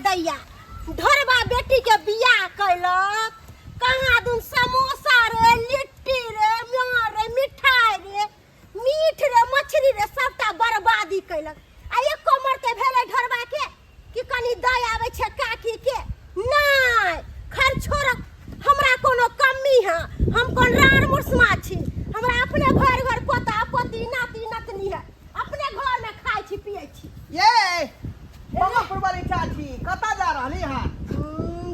दैया ढोरबा बेटी के बियाह कैलक कहाँ दून समोसा रे लिट्टी रे म्योर रे मिठाई रे मीठ रे मछली रे सबटा बर्बादी कैलक आ एको मरते भेले ढोरबा के कि कनी दय आवे छे काकी के नहीं खैर छोड़ हमरा कोनो कमी है हम कोन रान मुसमा छी हमरा अपने घर पोता पोती नाती नतनी है अपने घर में खाई छी पिए छी ये बाबा वाली चाची कता जा रहली हां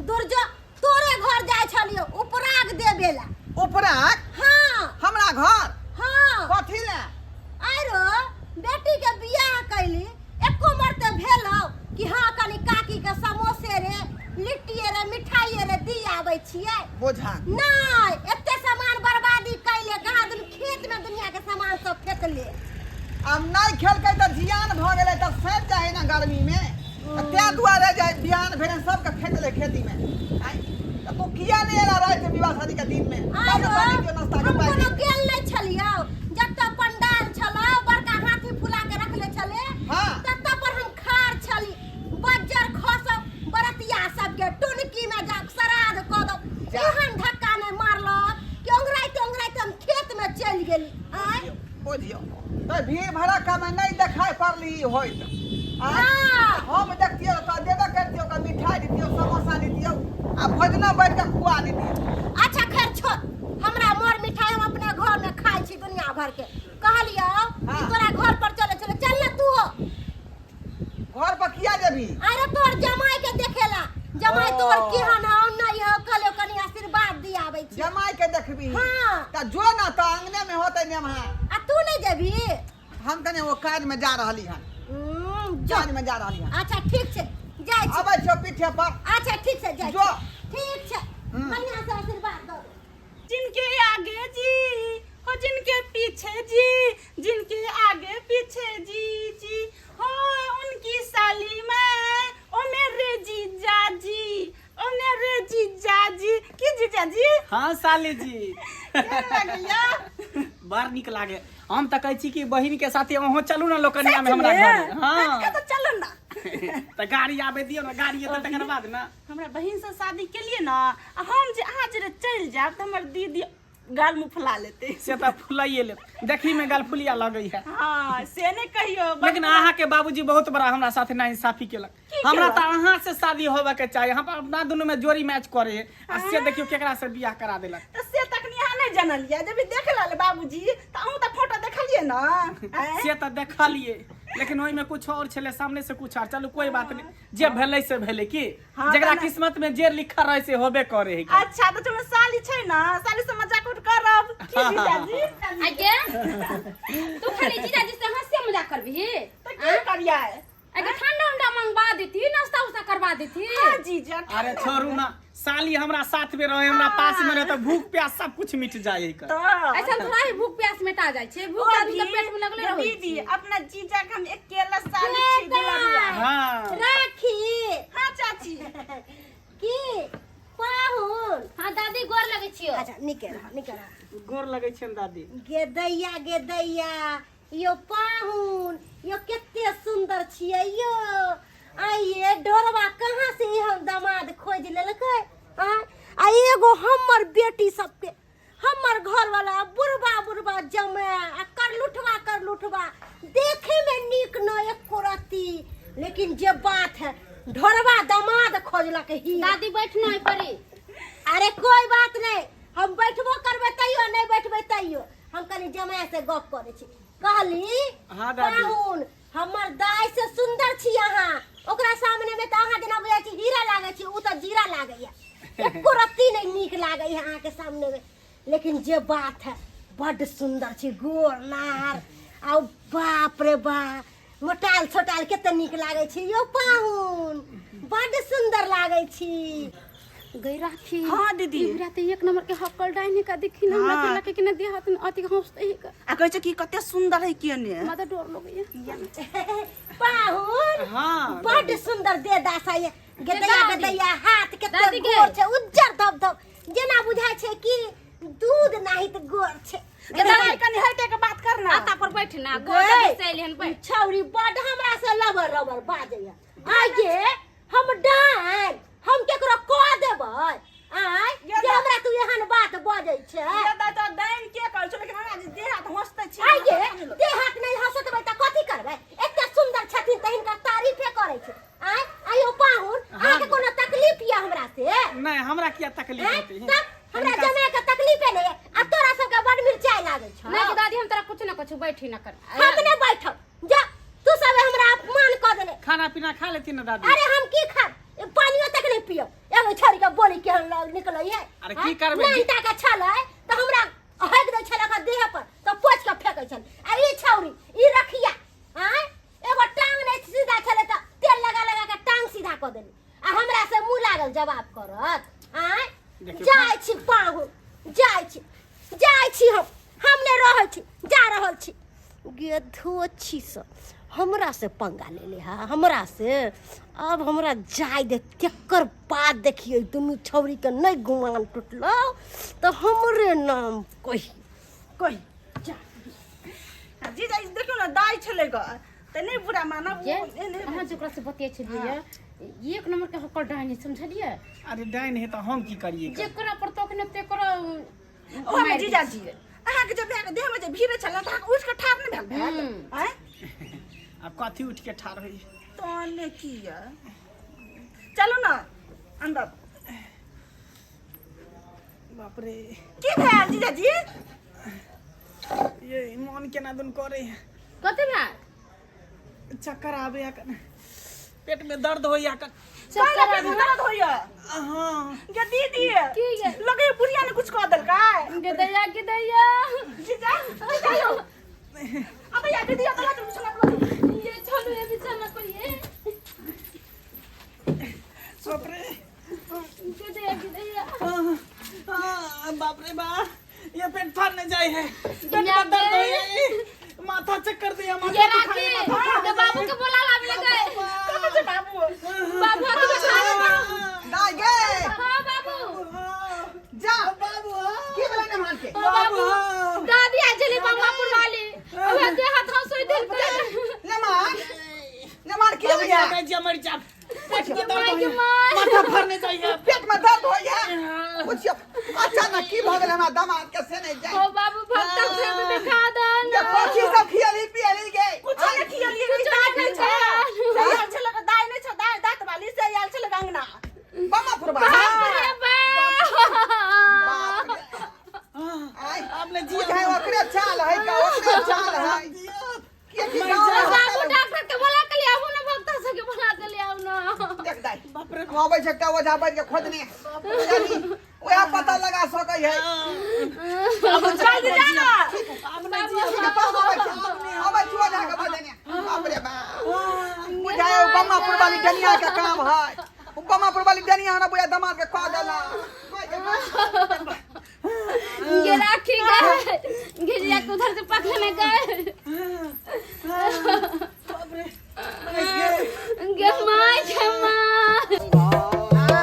दुर्जो तोरे घर जाय छलियो उपराग देबेला उपराग हां हमरा घर हां कथि ले आरो बेटी के बियाह कैली एको मरते भेलो कि हां कनी काकी के समोसे रे लिट्टी रे मिठाई रे दी आबै छियै बोझा नहीं एते सामान बर्बादी कैले कहाँ दिन खेत में दुनिया के सामान सब फेंक ले अब नहीं खेलकै त जियान भ गेलै त फेंक जाए ना गर्मी में त्या दुआरे जाए बियान भेने सब के फेंक ले खेती में त तू किया नहीं एला रहे थे विवाह शादी के दिन में आरो पानी के नाश्ता के हम पाई कोनो गेल नहीं छलियो जत पंडाल छलो बड़का हाथी फुला के रखले छले हां तत पर हम खार छली बज्जर खस बरतिया सब के टुनकी में जा श्राद्ध क दो एहन धक्का नहीं मारलो कि ओंगराइत हम खेत में चल गेली आय बुझियो त भीड़ भड़का में नहीं देखाय पड़ली होइत हम देखतियो त देबे करतियो का मिठाई दितियो समोसा दितियो आ भोजना बैठ के खुआ दितियो अच्छा खैर छोड़ हमरा मोर मिठाई हम अपने घर में खाई छी दुनिया भर के कहलियो कि तोरा घर पर चले चल ना तू घर पर किया जेबी अरे तोर जमाई के देखेला जमाई तोर केहन हो नहीं हो कलो कनी आशीर्वाद दी आबै छी जमाई के देखबी हां त जो ना त अंगने में होतै नेम हां आ तू नहीं जेबी हम कने वो काज में जा रहली हां काज में जा रहली हां अच्छा ठीक छे जाय छी अबै छो पीठे पर अच्छा ठीक छे जाय जो ठीक छे बढ़िया से आशीर्वाद दो जिनके आगे जी हो जिनके पीछे जी जिनके आगे पीछे जी हो उनकी साली में ओ मेरे जीजा जी ओ मेरे जीजा जी की जीजा जी हाँ साली जी लगैया बड़ निक लागे हम त कहै छी कि बहिन के साथे ओहो चलू ना लोकनिया में हमरा घर हां तो चलो ना त गाड़ी आबे दियो ना गाड़ी एत तकर बाद ना हमरा बहिन से शादी के लिए ना हम जे आज रे चल जाब त हमर दीदी गाल मुंह फुला लेते से त फुलाइए ले देखी में गाल फुलिया लगई है हां से ने कहियो लेकिन अहाँ के बाबूजी बहुत बड़ा हमरा साथे ना इंसाफी केलक हमरा त अहाँ से शादी होबे के चाहिए हम अपना दोनों में जोड़ी मैच करे आ से देखियो केकरा से बियाह करा देलक तो से तकनी अहाँ नहीं जानलिए जब देख लाल बाबूजी त अहू त फोटो देखलिए ना से त देखलिए लेकिन ओई में कुछ और छले सामने से कुछ और चलो कोई बात नहीं जे भेलै से भेलै की जेकरा किस्मत में जे लिखा रहे से होबे करे है अच्छा तो तुम साली छै ना साली से मजाक उठ करब की जीजाजी आगे तू खाली जीजाजी से हंसे मजाक करबी तो की करिया है आगे ठंडा उंडा मंगवा देती नाश्ता उस्ता करवा देती हां जीजा अरे छोड़ू ना साली हमरा साथ में रहे हमरा पास में रहे तो भूख प्यास सब कुछ मिट जाए कर तो ऐसा थोड़ा ही भूख प्यास मिटा जाय छे भूख आदमी के पेट में लगले रहे दीदी अपना जीजा के हम अकेला साली छी दुलारुआ हां राखी हां चाची की पाहुन हां दादी गोर लगे छियो अच्छा निके गोर लगे छन दादी गे दैया यो पाहुन यो केते सुंदर छियै यो आइए डोरवा कहाँ से हम दामाद खोज लेलकै आ एगो हमर बेटी सबके हमर घर वाला बुढ़बा जमे आ कर लुठवा देखे में नीक न एको रत्ती लेकिन जे बात है ढोरवा दामाद खोजलक ही दादी बैठना है परी अरे कोई बात नहीं हम बैठबो करबे तैयो नहीं बैठबे तैयो हम कनी जमाय से गप करे छी कहली हां दादी पाहुन हमर दाई से सुंदर छी अहाँ ओकरा सामने में त अहाँ जेना बुझाय छी हीरा लागे छी उ त जीरा लागैया एको रत्ती नहीं नीक लागैया अहाँ के सामने में लेकिन जे बात है बड़ सुंदर छी गोर नार आ बाप रे बा मोटाल छोटाल केते नीक लागे छी यो पाहुन बड़ सुंदर लागे छी गई राखी हां दीदी इबरा ते एक नंबर के हक्कल डाइने का देखी ना हमरा लगे कि न देह हाथ अति हंसते ही का आ कहै छै कि कते सुंदर है किने मत डर लगैया पाहुन हां बड़ सुंदर दे दासा ये गदैया हाथ के दादी के गोर छे उज्जर धब जेना बुझाय छे कि दूध नाही त गोर छे दादी कनी हटे के बात करना आता पर बैठना गोर के सैलियन बैठ छौरी बड़ हमरा से लबर बाजैया आगे हम डाइन हम केकरो कह देबै आय ये जे हमरा तू एहन बात बजै छै ये तो दैन के कहै छै लेकिन हमरा देह हाथ हंसते छी आय गे देह हाथ नहीं हंसत बे त कथी करबै एते सुंदर छथिन त हिनकर तारीफे करै छै आय आयो पाहुन अहाँके कोनो तकलीफ या हमरा से नहीं हमरा क्या तकलीफ आय होती है तब हमरा जमे के तकलीफे नहीं आ तोरा सबके बड़ मिर्चाई लागै छ नहीं कि दादी हम तोरा कुछ ना कुछ बैठी ना कर हम ने बैठब जा तू सब हमरा अपमान क देले खाना पीना खा लेती ना दादी अरे हम की खाब पानियो तक नहीं पियो एगो छोरी के बोली के निकलै है अरे की करबै? नहीं ताके छलै त हमरा हक दे छलै का देह पर त पोछ के फेकै छल आ ई छौरी ई रखिया हैं एगो टांग नहीं सीधा छलै त तेल लगा लगा के टांग सीधा क देली आ हमरा से मुंह लागल जवाब करत हैं देखियौ, जाय छी पाहु जाय छी हम नहीं रहै छी जा रहल छी गे धोछी से हमरा से पंगा ले ले हा हमरा से अब हमरा जाय दे तकर बाद देखिए दुनू छौरी के नहीं गुमान टूटलो तो हमरे नाम कही जा जी जा देखियो ना दाई छले ग त नहीं बुरा मानब ये अहाँ जेकरा से बतियै छलियै एक नंबर के हकल डाइन समझलियै अरे डाइन है तो हम की करिए जेकरा पर तोखने तेकरा ओ हम जीजा जी अहाँ के जब देह में जे भीड़ छला त उठ के ठाप नहीं भेल हैं अब कथी उठ के ठाड़ होई तोने किया चलो ना अंदर बाप रे की भेल जीजा जी ये मन केना दुन करे कते ना चक्कर आवे या कर पेट में दर्द होया कर चक्कर दर्द होया हां गे दीदी की गे? लगे बुढ़िया ने कुछ कह देल का के दैया जीजा जीजा अब या दीदी अब तुम सुना ये छोड़ो ये बिछाना पर ये बाप रे के दैया बाप रे बा ये पेट फाड़ने जाए है पेट या में दर्द होया माथा चक्कर दिया माथा ये राखी के बाबू के बोला लावे गए कब से बाबू बाबू के बिछाना दाई गे हां बाबू जा बाबू की भेलै ने मान के बाबू दादी आजली बाबापुर वाली ओहे दे हाथ हंसोई दिल पे ने मान की हो गया जा मर जा पेट में दर्द माय के होया माय माथा फाड़ने जाए पेट में दर्द हो गया कुछ अचानक की भ गेल हमरा दामाद के से नहीं ओ जाए बाबू भक्ता से दिखा दे ये कोची सब खियाली पियाली गे कुछ ने किया लिए दाई नहीं छ यार छले का दाई नहीं छ दाई दांत वाली से यार छले गंगना बामा पुरबा अरे बाप रे आई आपने जी बुझाए ओकरे चाल है का ओकरे चाल है के की बाबू डॉक्टर के बोला के ले आऊ ना भक्ता से के बोला के ले आऊ ना देख दाई बाप रे आबै छै एकटा ओझा बैठ के खोदने यानी ओया पता लगा सकै है अब जल्दी जाना आपने जी के पास आबै छै ओझा के बदने बाप रे बाप बुझाए बम्मापुर वाली डनिया के काम है बम्मापुर वाली डनिया ना बुझा दामाद के कह देला ये राखी गए गिरिया के उधर से पकड़ने गए बाप रे गे माय के माय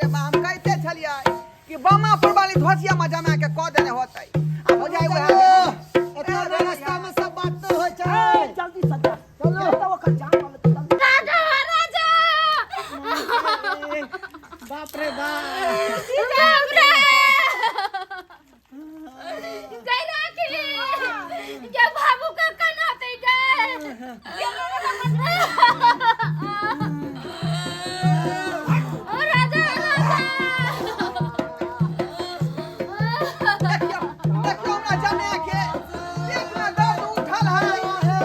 रे बाप हम कहते छलिए कि बमापुर वाली धोसिया में जमा के क देने होतै आ हो जाए वह इतना रास्ता में सब बात तो होय छै जल्दी सजा चलो तो ओकर जान वाला तो जल्दी राजा बाप रे बाप बाप रे जय राखली ये बाबू का कनाते गए ओ राजा देखियो हमरा जमा के पेट में दर्द उठल है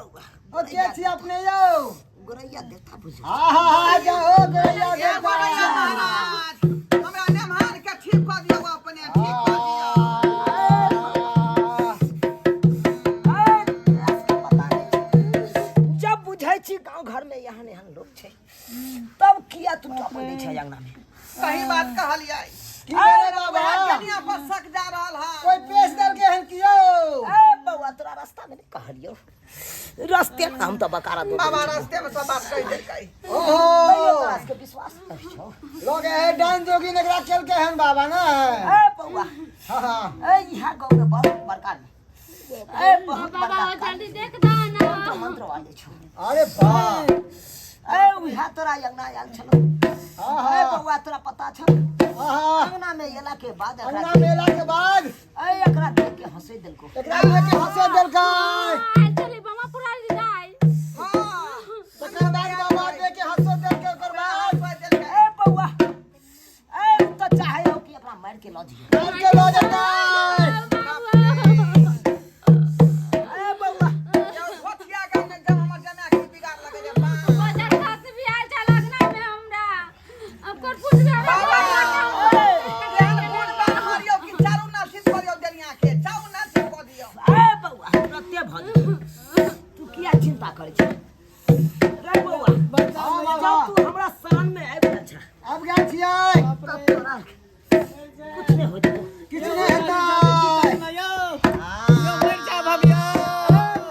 अपने यो गोरैया देखता बुझ आहा जाओ गोरैया देखता हमरा नेमान के ठीक क दियो अपने ठीक क दियो जब बुझे छी गांव घर में यहाँ यहाँ लोग छे तब किया तुम चौपड़ दै छै अंगना में सही बात कहलियै की करे बाबा कनिया पर शक जा रहल है कोई पेश दल के हन कियो ए बउआ तोरा रास्ता में नहीं कहलियो रास्ते में हम तो बकारा दो बाबा रास्ते में सब बात कह देलकै ओहो तोरा के विश्वास नहीं छौ लोग है डान जोगी नगरा चल के हन बाबा ना ए बउआ हां हां ए यहाँ गांव में बहुत बड़का ए बहुत बाबा बड़का जल्दी देख दा ना मंत्र वाले छौ अरे बाप ए उहा तोरा अंगना आयल छलो आहा ए बउआ तोरा पता छौ आहा अंगना में एला के बाद अंगना मेला के बाद ए एकरा देख के हंसे देलको एकरा देख के हंसे देलकै चली बाबा पूरा जाय हां तकर बाद बाबा देख के हंसे देलकै ओकर बाद ए बउआ ए तो चाहे हो कि अपना मार के लऽ जिए मार के लो जतै ए बउआ यो भोटिया गांव में जब हमर जना के बिगाड़ लगे जे बाजार खास भी आयल चल लगना में हमरा अब कर पूछ गया बाबा ध्यान कोन बात हरियो कि चारू ना सिद्ध करियो देलिया के चाऊ ना सिद्ध क दियो ए बउआ रत्ते भज तू किया चिंता करै छ रे बउआ जब तू हमरा शान में आबि गेल छ अब गेल छियै तब तोरा कुछ नहीं होत किछु नहि हेतै यो मर जा भबिया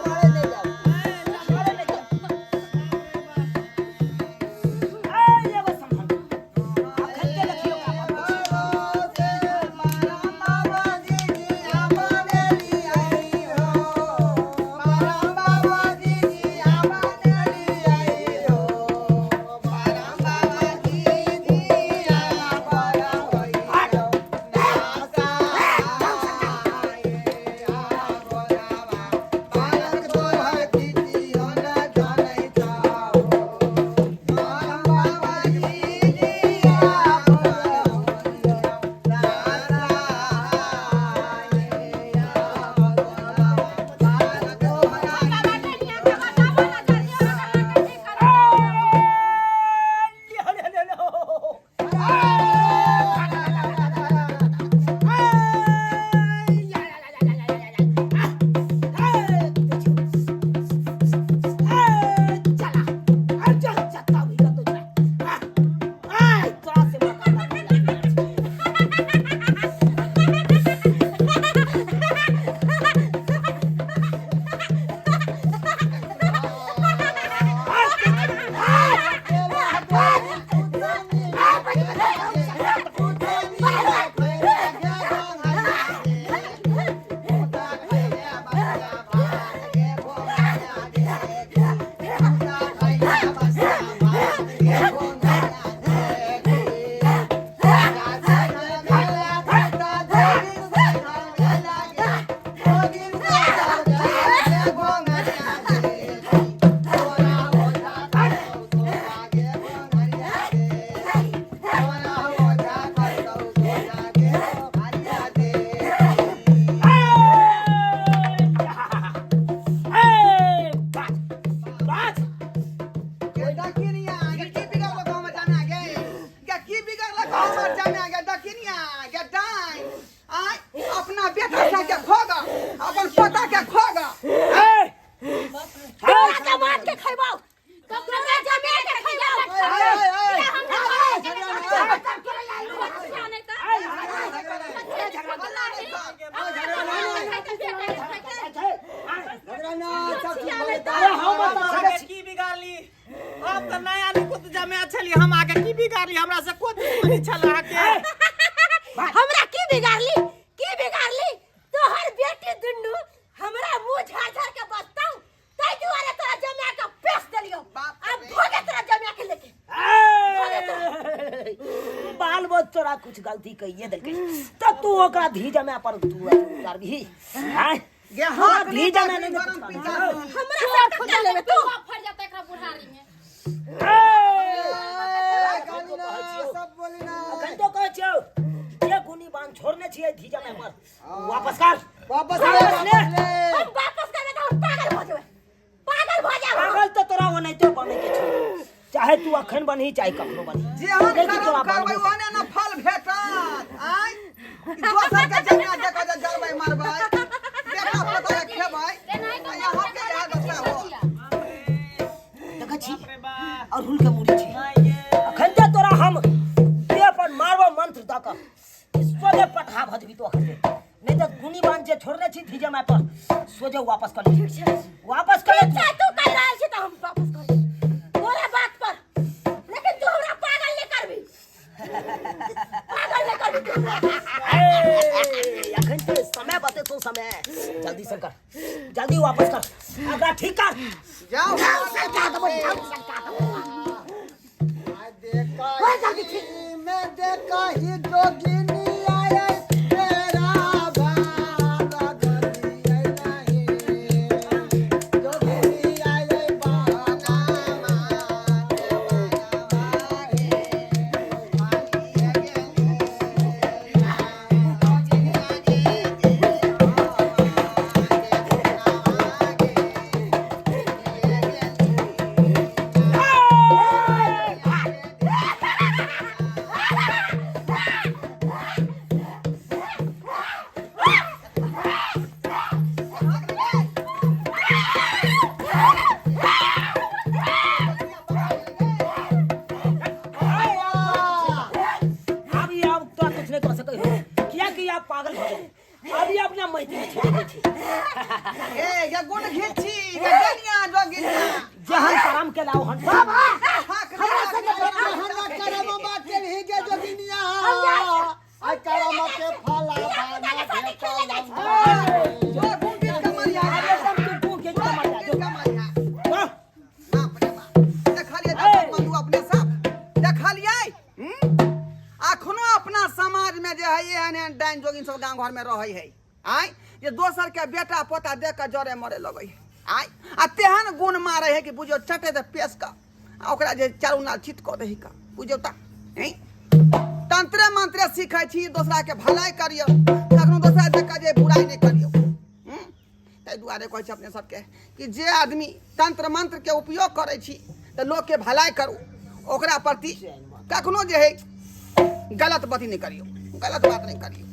मारे ले जाओ मारे ले जाओ ए ये बस संभाल अखन के लखियो का आगे की बिगाड़ली हम तो नया निकुत जमे छली हम आगे की बिगाड़ली हमरा से कोई दुश्मनी छला के हमरा की बिगाड़ली तोहर बेटी दुन्नू हमरा मुंह झाड़ के बसताऊ तै दुआरे तोरा जमा के पेश देलियो अब भोगे तोरा जमा के लेके बाल बच्चा तोरा कुछ गलती कहिए देलकै त तू ओकरा धीज में पर तू करबी हैं गे हाथ धीज में नहीं गरम पिज्जा हमरा से ठोका लेबे तू फट जाता एकरा बुढ़ारी में सब बोली ना अखन तो कहै छियौ ये गुनी बांध छोड़ने छियै धीज में पर वापस कर वापस ले हम वापस करबे त हम पागल हो जाबे पागल तो तोरा ओनैते बने के छौ चाहे तू अखन बनी चाहे कखनो बनी जे हम लेकिन तोरा करबै ओने न फल भेटत आय दोसर के जमीन जगह जे जलबै मारबै बेटा पता खेबै यहाँ के यहाँ बच्चा हो देखै छी और हुल के मुड़ी छी अखन ते तोरा हम देह पर मारबो मंत्र द क सोजे पठा भजबी तो अखन नहीं तो गुनी बांध जे छोड़ने छी धीजे में पर सोजे वापस कर ले ठीक छै वापस कर ले तू कर रहल छी त हम वापस कर तोरे बात पर लेकिन तू हमरा पागल नहीं करबी अखन तो समय बते तो समय जल्दी से कर जल्दी वापस कर अगला ठीक कर जाओ देखा ही जोगिनी आए तेरा बाबा गली नहीं जोगिनी आए बाबा पागल हो गए अभी अपना मैती में छोड़ दी थी ए ये गुण घिची ये गनिया जोगिनिया जहन करम के लाओ हन हमरा से हन्ना करम बाटे ही के जोगिनिया आ करम के फला भाना भेटल जो गुण के कमरिया एकदम तू के कमाया जो कमरिया वाह बाप रे बाप देखलिए जब बंधु अपने सब देखलिए अखनो अपना समाज में जे है एहन डाइन जोगिन सब गांव घर में रहै है आय ये दोसर के बेटा पोता देख के जरे मरे लगै आय आ तेहन गुण मारे है कि बुझो चटे दे पेश का आ ओकरा जे चारू नाल चित क दही का बुझो ता हैं तंत्र मंत्र सीखै छी दोसरा के भलाई करियो कखनो दोसरा देख के जे बुराई नहीं करियो तै दुआरे कहै छी अपने सबके कि जे आदमी तंत्र मंत्र के उपयोग करै छी त लोग के भलाई करू ओकरा प्रति कखनो जे है गलत बात नहीं करियो गलत बात नहीं करियो